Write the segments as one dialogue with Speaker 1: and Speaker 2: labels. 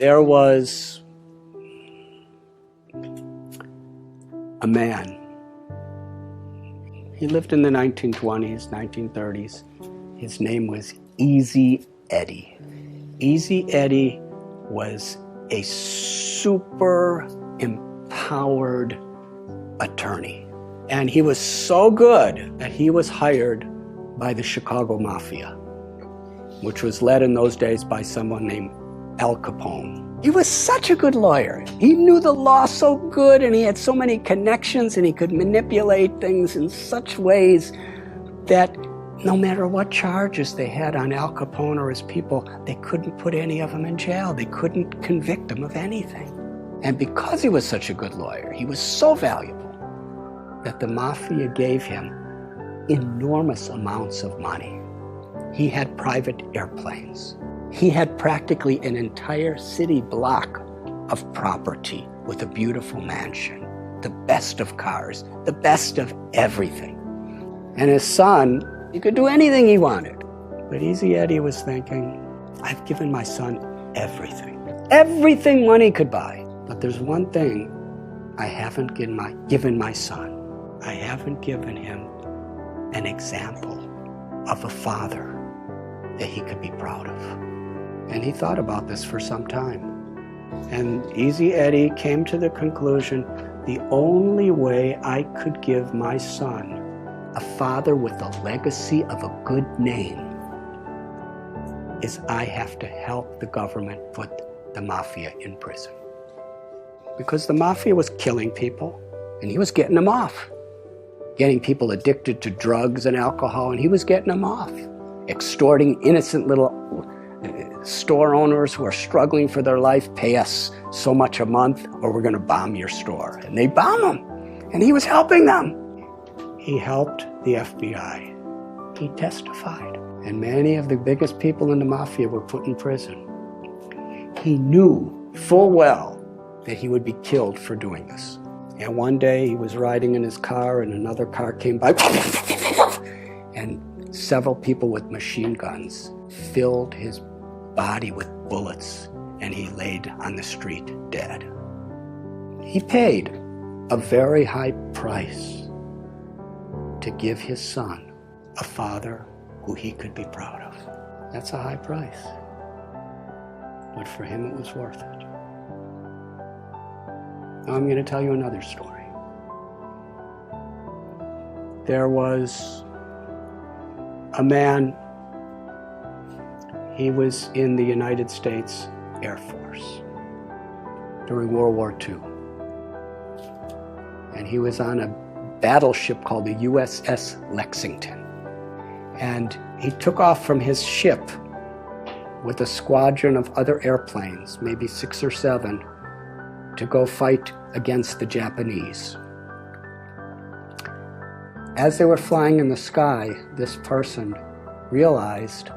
Speaker 1: There was a man. He lived in the 1920s, 1930s. His name was Easy Eddie. Easy Eddie was a super empowered attorney. And he was so good that he was hired by the Chicago Mafia, which was led in those days by someone named Al Capone. He was such a good lawyer. He knew the law so good, and he had so many connections, and he could manipulate things in such ways that no matter what charges they had on Al Capone or his people, they couldn't put any of them in jail. They couldn't convict him of anything. And because he was such a good lawyer, he was so valuable that the Mafia gave him enormous amounts of money. He had private airplanes. He had practically an entire city block of property with a beautiful mansion, the best of cars, the best of everything. And his son, he could do anything he wanted. But Easy Eddie was thinking, I've given my son everything money could buy. But there's one thing I haven't given my son. I haven't given him an example of a father that he could be proud of. And he thought about this for some time. And Easy Eddie came to the conclusion, the only way I could give my son a father with a legacy of a good name is I have to help the government put the Mafia in prison. Because the Mafia was killing people, and he was getting them off. Getting people addicted to drugs and alcohol, and he was getting them off. Extorting innocent little store owners who are struggling for their life, pay us so much a month or we're going to bomb your store. And they bomb them, and he was helping them. He helped the FBI. He testified. And many of the biggest people in the Mafia were put in prison. He knew full well that he would be killed for doing this. And one day he was riding in his car and another car came by and several people with machine guns filled his body with bullets, and he laid on the street dead. He paid a very high price to give his son a father who he could be proud of. That's a high price, but for him it was worth it. Now I'm going to tell you another story. There was a man. He was in the United States Air Force during World War II. And he was on a battleship called the USS Lexington. And he took off from his ship with a squadron of other airplanes, maybe 6 or 7, to go fight against the Japanese. As they were flying in the sky, this person realized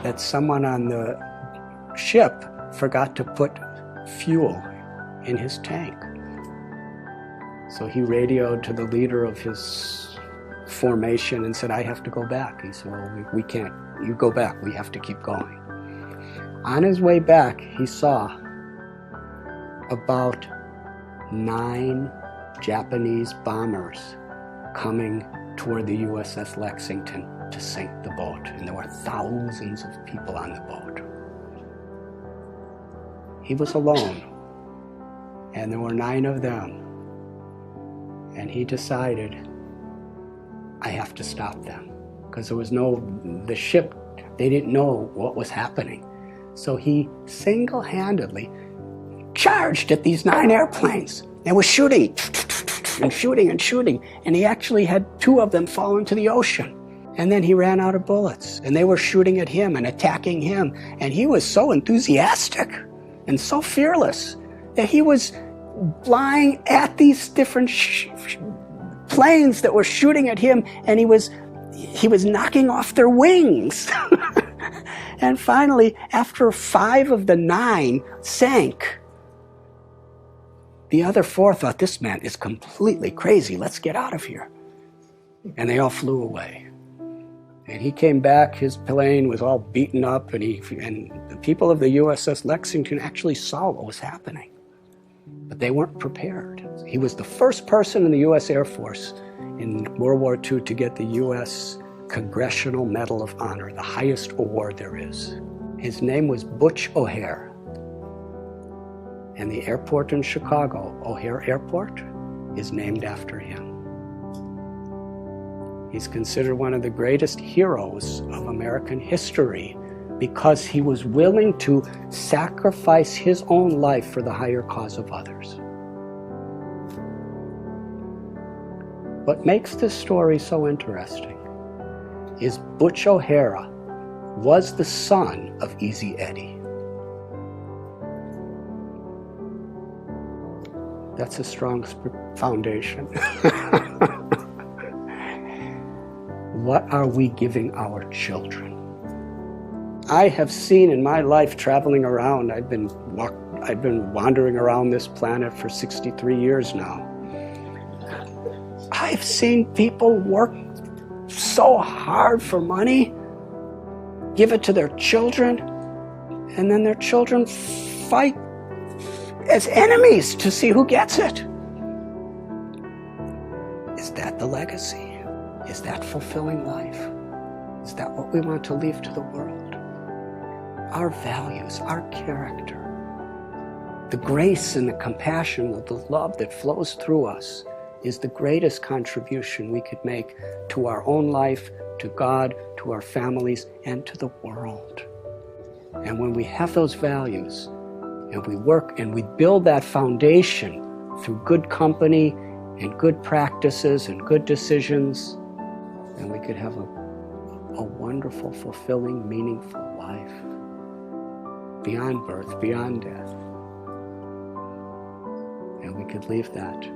Speaker 1: that someone on the ship forgot to put fuel in his tank. So he radioed to the leader of his formation and said, I have to go back. He said, well, we can't. You go back. We have to keep going. On his way back, he saw about 9 Japanese bombers coming toward the USS Lexington to sink the boat, and there were thousands of people on the boat. He was alone, and there were 9 of them, and he decided, I have to stop them, because there was the ship, they didn't know what was happening. So he single-handedly charged at these 9 airplanes and was shooting and shooting and shooting, and he actually had 2 of them fall into the ocean. And then he ran out of bullets, and they were shooting at him and attacking him, and he was so enthusiastic and so fearless that he was flying at these different planes that were shooting at him, and he was knocking off their wings. And finally, after 5 of the 9 sank, the other 4 thought, this man is completely crazy, let's get out of here. And they all flew away. And he came back, his plane was all beaten up, and the people of the USS Lexington actually saw what was happening. But they weren't prepared. He was the first person in the U.S. Air Force in World War II to get the U.S. Congressional Medal of Honor, the highest award there is. His name was Butch O'Hare. And the airport in Chicago, O'Hare Airport, is named after him. He's considered one of the greatest heroes of American history because he was willing to sacrifice his own life for the higher cause of others. What makes this story so interesting is Butch O'Hara was the son of Easy Eddie. That's a strong foundation. What are we giving our children? I have seen in my life traveling around, I've been wandering around this planet for 63 years now. I've seen people work so hard for money, give it to their children, and then their children fight as enemies to see who gets it. Is that the legacy? Is that fulfilling life? Is that what we want to leave to the world? Our values, our character, the grace and the compassion, the love that flows through us is the greatest contribution we could make to our own life, to God, to our families, and to the world. And when we have those values, and we work and we build that foundation through good company and good practices and good decisions, then we could have a wonderful, fulfilling, meaningful life beyond birth, beyond death. And we could leave that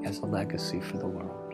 Speaker 1: as a legacy for the world.